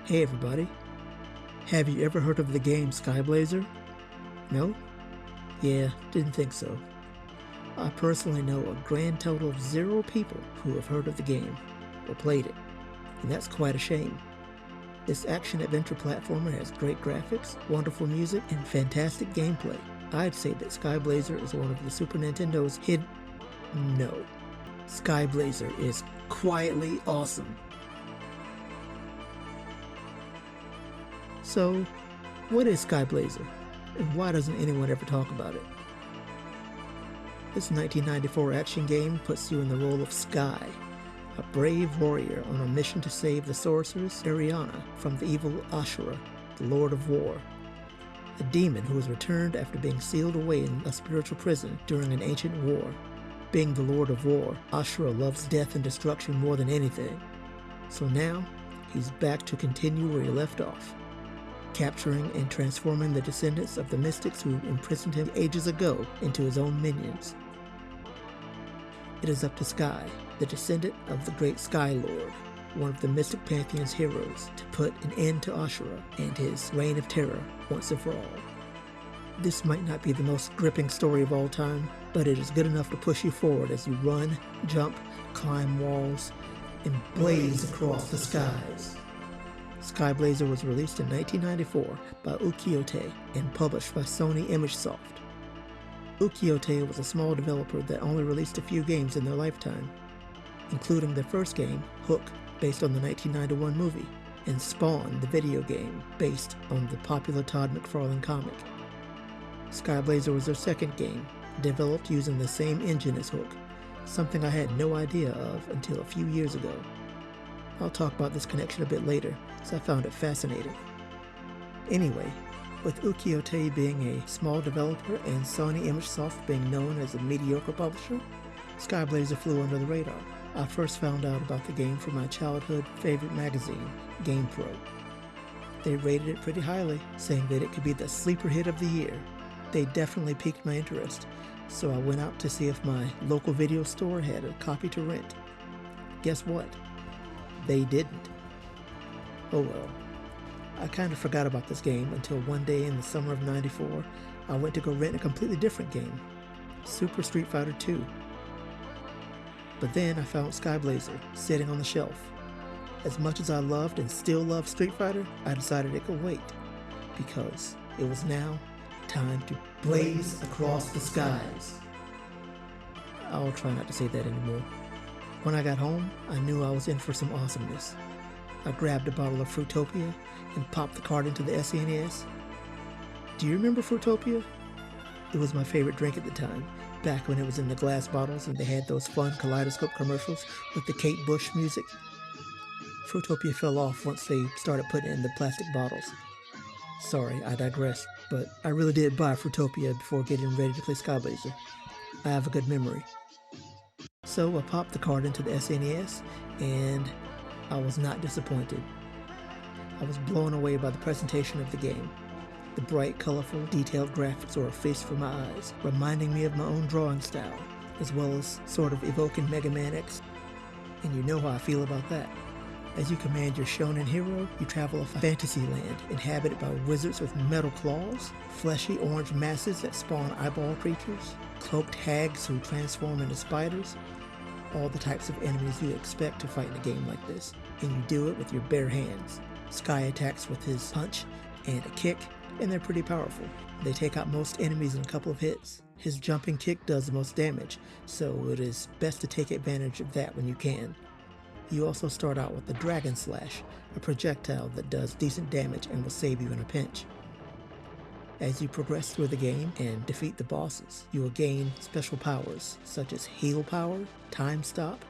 Hey everybody, have you ever heard of the game Skyblazer? No? Yeah, didn't think so. I personally know a grand total of 0 people who have heard of the game or played it, and that's quite a shame. This action-adventure platformer has great graphics, wonderful music, and fantastic gameplay. I'd say that Skyblazer is one of the Super Nintendo's hidden... No. Skyblazer is quietly awesome. So, what is Skyblazer, and why doesn't anyone ever talk about it? This 1994 action game puts you in the role of Sky, a brave warrior on a mission to save the sorceress Ariana from the evil Ashura, the Lord of War, a demon who was returned after being sealed away in a spiritual prison during an ancient war. Being the Lord of War, Ashura loves death and destruction more than anything, so now he's back to continue where he left off, capturing and transforming the descendants of the mystics who imprisoned him ages ago into his own minions. It is up to Sky, the descendant of the great Sky Lord, one of the Mystic Pantheon's heroes, to put an end to Ashura and his reign of terror once and for all. This might not be the most gripping story of all time, but it is good enough to push you forward as you run, jump, climb walls, and blaze across the skies. Skyblazer was released in 1994 by Ukiyo-tei and published by Sony ImageSoft. Ukiyo-tei was a small developer that only released a few games in their lifetime, including their first game, Hook, based on the 1991 movie, and Spawn, the video game, based on the popular Todd McFarlane comic. Skyblazer was their second game, developed using the same engine as Hook, something I had no idea of until a few years ago. I'll talk about this connection a bit later, as I found it fascinating. Anyway, with Ukiyo-tei being a small developer and Sony ImageSoft being known as a mediocre publisher, Skyblazer flew under the radar. I first found out about the game from my childhood favorite magazine, GamePro. They rated it pretty highly, saying that it could be the sleeper hit of the year. They definitely piqued my interest, so I went out to see if my local video store had a copy to rent. Guess what? They didn't. Oh well. I kind of forgot about this game until one day in the summer of '94, I went to go rent a completely different game, Super Street Fighter 2. But then I found Skyblazer sitting on the shelf. As much as I loved and still love Street Fighter, I decided it could wait, because it was now time to blaze across the skies. I'll try not to say that anymore. When I got home, I knew I was in for some awesomeness. I grabbed a bottle of Fruitopia and popped the card into the SNES. Do you remember Fruitopia? It was my favorite drink at the time, back when it was in the glass bottles and they had those fun kaleidoscope commercials with the Kate Bush music. Fruitopia fell off once they started putting it in the plastic bottles. Sorry, I digress, but I really did buy Fruitopia before getting ready to play Skyblazer. I have a good memory. So I popped the card into the SNES, and I was not disappointed. I was blown away by the presentation of the game. The bright, colorful, detailed graphics were a feast for my eyes, reminding me of my own drawing style, as well as sort of evoking Mega Man X. And you know how I feel about that. As you command your shonen hero, you travel a fantasy land inhabited by wizards with metal claws, fleshy orange masses that spawn eyeball creatures, cloaked hags who transform into spiders, all the types of enemies you expect to fight in a game like this, and you do it with your bare hands. Sky attacks with his punch and a kick, and they're pretty powerful. They take out most enemies in a couple of hits. His jumping kick does the most damage, so it is best to take advantage of that when you can. You also start out with the Dragon Slash, a projectile that does decent damage and will save you in a pinch. As you progress through the game and defeat the bosses, you will gain special powers such as Heal Power, Time Stop,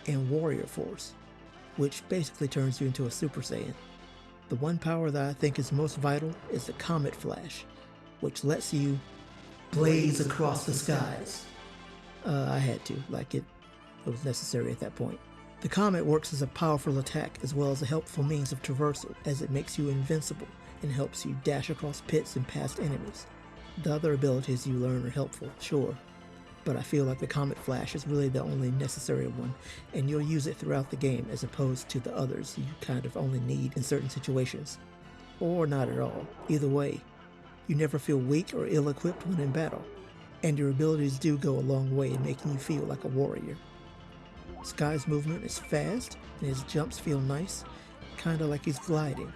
and Warrior Force, which basically turns you into a Super Saiyan. The one power that I think is most vital is the Comet Flash, which lets you blaze across the skies. I had to, it was necessary at that point. The Comet works as a powerful attack as well as a helpful means of traversal, as it makes you invincible and helps you dash across pits and past enemies. The other abilities you learn are helpful, sure, but I feel like the Comet Flash is really the only necessary one, and you'll use it throughout the game as opposed to the others you kind of only need in certain situations. Or not at all. Either way, you never feel weak or ill-equipped when in battle, and your abilities do go a long way in making you feel like a warrior. Sky's movement is fast, and his jumps feel nice, kinda like he's gliding.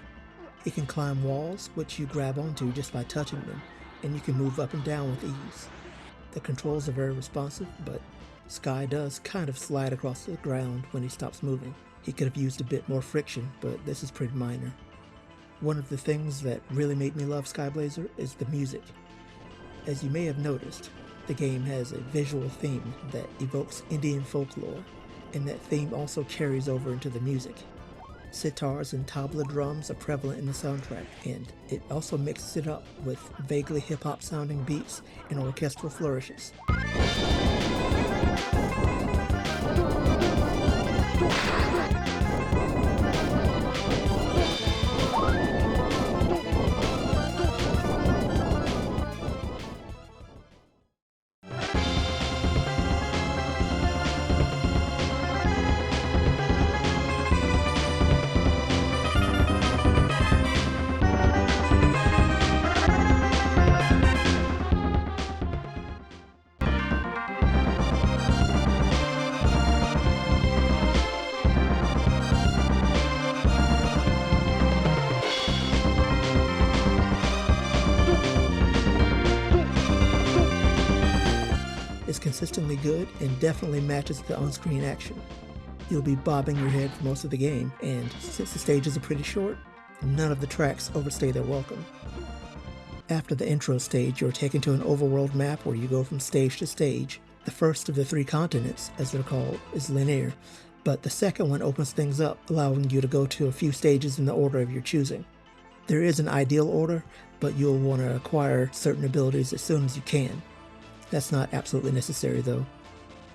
He can climb walls, which you grab onto just by touching them, and you can move up and down with ease. The controls are very responsive, but Sky does kind of slide across the ground when he stops moving. He could have used a bit more friction, but this is pretty minor. One of the things that really made me love Skyblazer is the music. As you may have noticed, the game has a visual theme that evokes Indian folklore, and that theme also carries over into the music. Sitars and tabla drums are prevalent in the soundtrack, and it also mixes it up with vaguely hip-hop sounding beats and orchestral flourishes. Is consistently good and definitely matches the on-screen action. You'll be bobbing your head for most of the game, and since the stages are pretty short, none of the tracks overstay their welcome. After the intro stage, you're taken to an overworld map where you go from stage to stage. The first of the 3 continents, as they're called, is linear, but the second one opens things up, allowing you to go to a few stages in the order of your choosing. There is an ideal order, but you'll want to acquire certain abilities as soon as you can. That's not absolutely necessary though.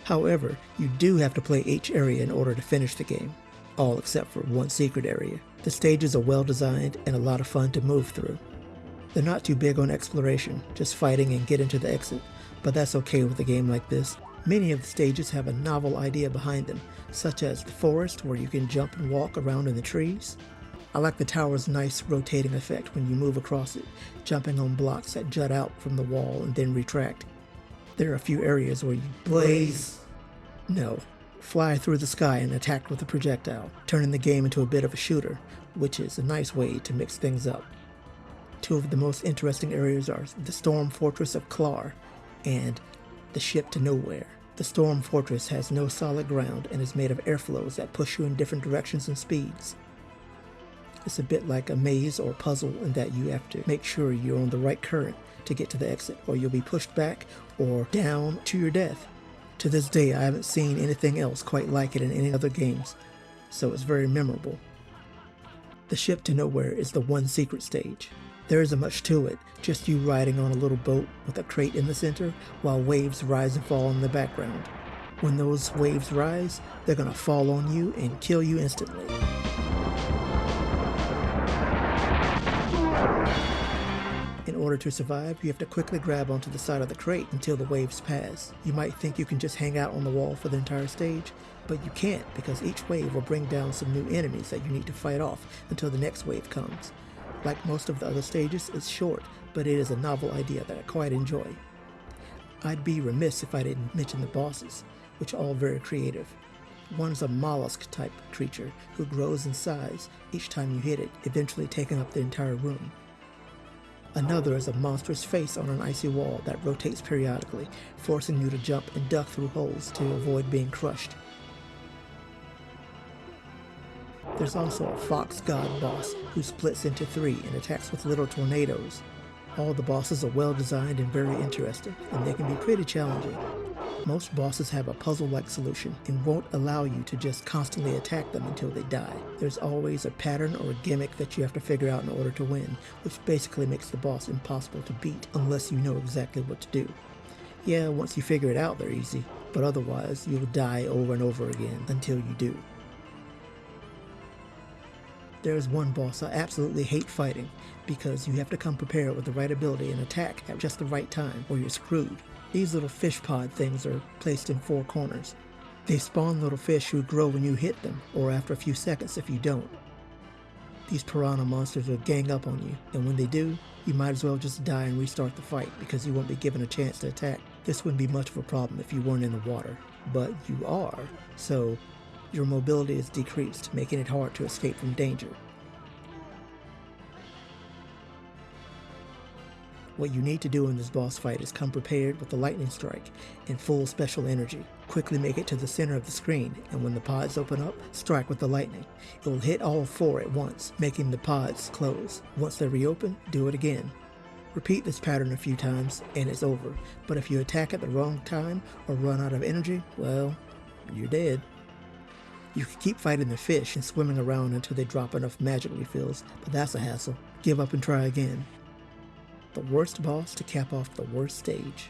However, you do have to play each area in order to finish the game, all except for one secret area. The stages are well designed and a lot of fun to move through. They're not too big on exploration, just fighting and getting to the exit, but that's okay with a game like this. Many of the stages have a novel idea behind them, such as the forest where you can jump and walk around in the trees. I like the tower's nice rotating effect when you move across it, jumping on blocks that jut out from the wall and then retract. There are a few areas where you fly through the sky and attack with a projectile, turning the game into a bit of a shooter, which is a nice way to mix things up. 2 of the most interesting areas are the Storm Fortress of Klar and the Ship to Nowhere. The Storm Fortress has no solid ground and is made of airflows that push you in different directions and speeds. It's a bit like a maze or puzzle in that you have to make sure you're on the right current to get to the exit, or you'll be pushed back or down to your death. To this day, I haven't seen anything else quite like it in any other games, so it's very memorable. The Ship to Nowhere is the one secret stage. There isn't much to it, just you riding on a little boat with a crate in the center while waves rise and fall in the background. When those waves rise, they're gonna fall on you and kill you instantly. In order to survive, you have to quickly grab onto the side of the crate until the waves pass. You might think you can just hang out on the wall for the entire stage, but you can't because each wave will bring down some new enemies that you need to fight off until the next wave comes. Like most of the other stages, it's short, but it is a novel idea that I quite enjoy. I'd be remiss if I didn't mention the bosses, which are all very creative. One's a mollusk-type creature who grows in size each time you hit it, eventually taking up the entire room. Another is a monstrous face on an icy wall that rotates periodically, forcing you to jump and duck through holes to avoid being crushed. There's also a fox god boss who splits into 3 and attacks with little tornadoes. All the bosses are well designed and very interesting, and they can be pretty challenging. Most bosses have a puzzle-like solution and won't allow you to just constantly attack them until they die. There's always a pattern or a gimmick that you have to figure out in order to win, which basically makes the boss impossible to beat unless you know exactly what to do. Yeah, once you figure it out, they're easy, but otherwise you'll die over and over again until you do. There's one boss I absolutely hate fighting because you have to come prepared with the right ability and attack at just the right time or you're screwed. These little fish pod things are placed in 4 corners. They spawn little fish who grow when you hit them, or after a few seconds if you don't. These piranha monsters will gang up on you, and when they do, you might as well just die and restart the fight because you won't be given a chance to attack. This wouldn't be much of a problem if you weren't in the water, but you are, so your mobility is decreased, making it hard to escape from danger. What you need to do in this boss fight is come prepared with the lightning strike and full special energy. Quickly make it to the center of the screen, and when the pods open up, strike with the lightning. It will hit all 4 at once, making the pods close. Once they reopen, do it again. Repeat this pattern a few times and it's over, but if you attack at the wrong time or run out of energy, well, you're dead. You can keep fighting the fish and swimming around until they drop enough magic refills, but that's a hassle. Give up and try again. The worst boss to cap off the worst stage.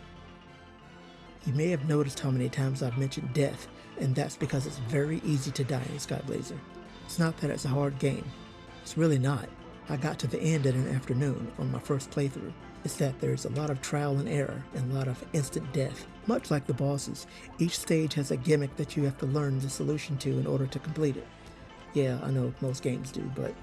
You may have noticed how many times I've mentioned death, and that's because it's very easy to die in Skyblazer. It's not that it's a hard game. It's really not. I got to the end in an afternoon on my first playthrough. It's that there's a lot of trial and error and a lot of instant death. Much like the bosses, each stage has a gimmick that you have to learn the solution to in order to complete it. Yeah, I know most games do, but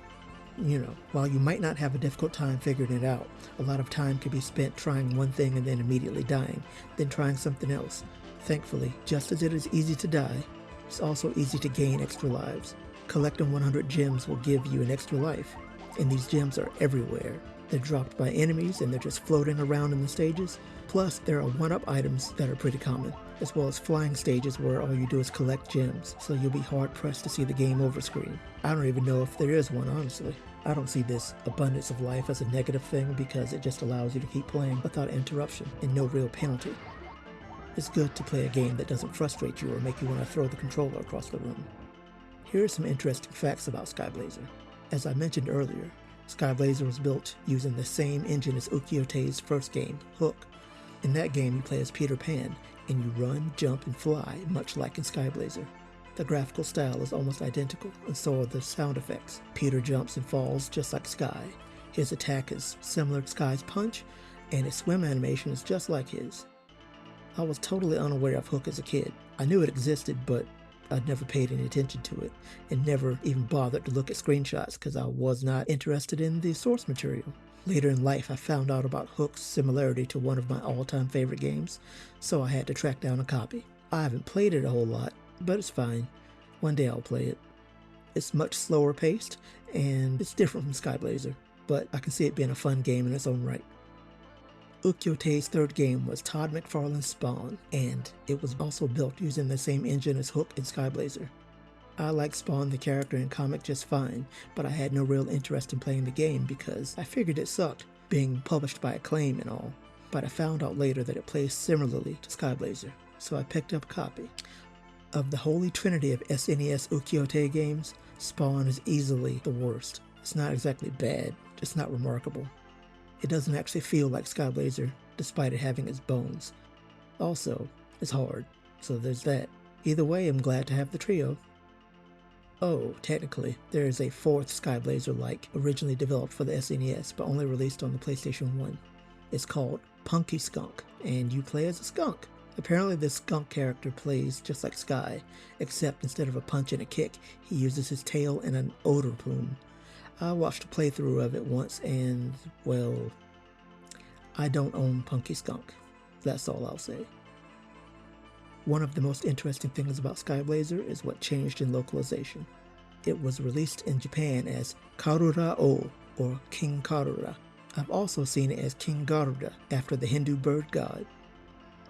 you know, while you might not have a difficult time figuring it out, a lot of time can be spent trying one thing and then immediately dying, then trying something else. Thankfully, just as it is easy to die, it's also easy to gain extra lives. Collecting 100 gems will give you an extra life, and these gems are everywhere. They're dropped by enemies and they're just floating around in the stages. Plus, there are 1-up items that are pretty common, as well as flying stages where all you do is collect gems, so you'll be hard-pressed to see the game over screen. I don't even know if there is one, honestly. I don't see this abundance of life as a negative thing because it just allows you to keep playing without interruption and no real penalty. It's good to play a game that doesn't frustrate you or make you want to throw the controller across the room. Here are some interesting facts about Skyblazer. As I mentioned earlier, Skyblazer was built using the same engine as Ukiyo-Tei's first game, Hook. In that game, you play as Peter Pan, and you run, jump, and fly, much like in Skyblazer. The graphical style is almost identical, and so are the sound effects. Peter jumps and falls just like Sky. His attack is similar to Sky's punch, and his swim animation is just like his. I was totally unaware of Hook as a kid. I knew it existed, but I'd never paid any attention to it, and never even bothered to look at screenshots because I was not interested in the source material. Later in life, I found out about Hook's similarity to one of my all-time favorite games, so I had to track down a copy. I haven't played it a whole lot, but it's fine. One day I'll play it. It's much slower paced, and it's different from Skyblazer, but I can see it being a fun game in its own right. Ukiyo-Tei's third game was Todd McFarlane's Spawn, and it was also built using the same engine as Hook and Skyblazer. I like Spawn the character and comic just fine, but I had no real interest in playing the game because I figured it sucked, being published by Acclaim and all. But I found out later that it plays similarly to Skyblazer, so I picked up a copy. Of the holy trinity of SNES Ukiyo-Tei games, Spawn is easily the worst. It's not exactly bad, just not remarkable. It doesn't actually feel like Skyblazer, despite it having its bones. Also, it's hard, so there's that. Either way, I'm glad to have the trio. Oh, technically, there is a fourth Skyblazer-like, originally developed for the SNES, but only released on the PlayStation 1. It's called Punky Skunk, and you play as a skunk. Apparently this skunk character plays just like Sky, except instead of a punch and a kick, he uses his tail and an odor plume. I watched a playthrough of it once and, well, I don't own Punky Skunk. That's all I'll say. One of the most interesting things about Skyblazer is what changed in localization. It was released in Japan as Karura-oh, or King Karura. I've also seen it as King Garuda, after the Hindu bird god.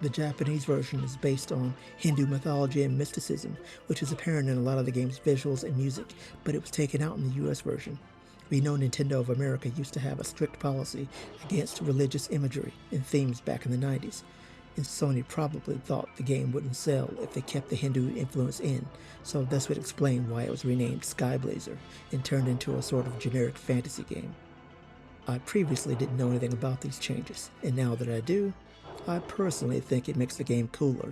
The Japanese version is based on Hindu mythology and mysticism, which is apparent in a lot of the game's visuals and music, but it was taken out in the US version. We know Nintendo of America used to have a strict policy against religious imagery and themes back in the 90s, and Sony probably thought the game wouldn't sell if they kept the Hindu influence in, so this would explain why it was renamed Skyblazer and turned into a sort of generic fantasy game. I previously didn't know anything about these changes, and now that I do, I personally think it makes the game cooler.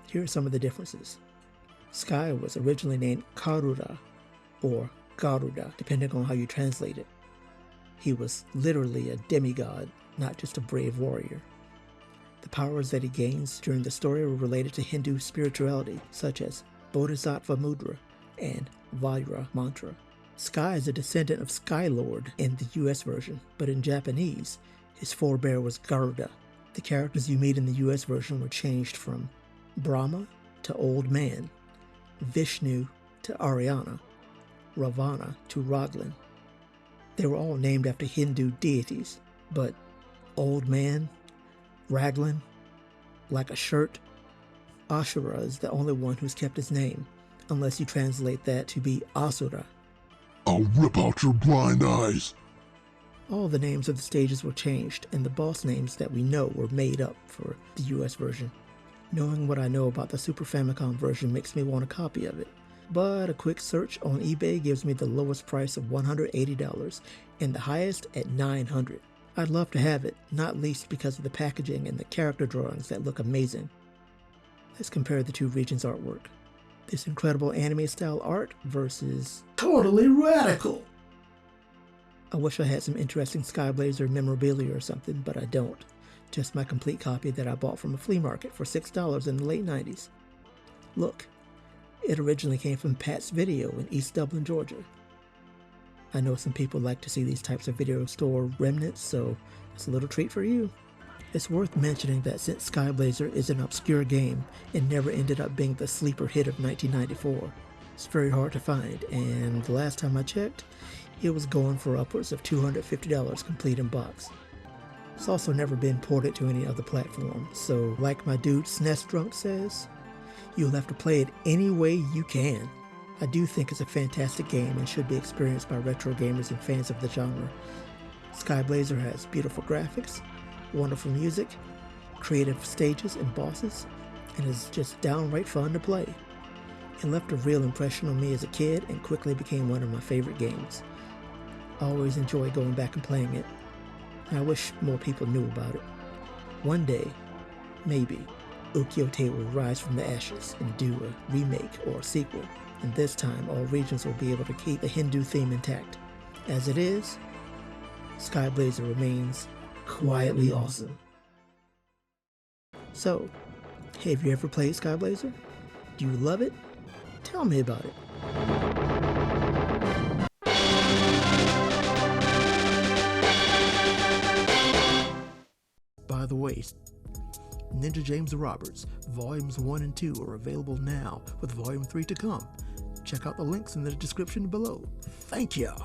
Here are some of the differences. Sky was originally named Karura, or Garuda, depending on how you translate it. He was literally a demigod, not just a brave warrior. The powers that he gains during the story are related to Hindu spirituality, such as Bodhisattva Mudra and Vajra Mantra. Sky is a descendant of Skylord in the US version, but in Japanese, his forebear was Garuda. The characters you meet in the US version were changed from Brahma to Old Man, Vishnu to Ariana, Ravana to Raglan. They were all named after Hindu deities, but Old Man, Raglan, like a shirt, Ashura is the only one who's kept his name, unless you translate that to be Asura. I'll rip out your blind eyes. All the names of the stages were changed, and the boss names that we know were made up for the US version. Knowing what I know about the Super Famicom version makes me want a copy of it, but a quick search on eBay gives me the lowest price of $180 and the highest at $900. I'd love to have it, not least because of the packaging and the character drawings that look amazing. Let's compare the two regions' artwork. This incredible anime-style art versus totally radical. I wish I had some interesting Skyblazer memorabilia or something, but I don't. Just my complete copy that I bought from a flea market for $6 in the late 90s. Look, it originally came from Pat's Video in East Dublin, Georgia. I know some people like to see these types of video store remnants, so it's a little treat for you. It's worth mentioning that since Skyblazer is an obscure game, it never ended up being the sleeper hit of 1994. It's very hard to find, and the last time I checked, it was going for upwards of $250 complete in box. It's also never been ported to any other platform, so like my dude SNES Drunk says, you'll have to play it any way you can. I do think it's a fantastic game and should be experienced by retro gamers and fans of the genre. Skyblazer has beautiful graphics, wonderful music, creative stages and bosses, and is just downright fun to play. It left a real impression on me as a kid and quickly became one of my favorite games. I always enjoy going back and playing it, and I wish more people knew about it. One day, maybe, Ukiyo-e will rise from the ashes and do a remake or a sequel, and this time all regions will be able to keep the Hindu theme intact. As it is, Skyblazer remains quietly awesome. So, have you ever played Skyblazer? Do you love it? Tell me about it. By the way, Ninja James Roberts, Volumes 1 and 2 are available now, with Volume 3 to come. Check out the links in the description below. Thank ya!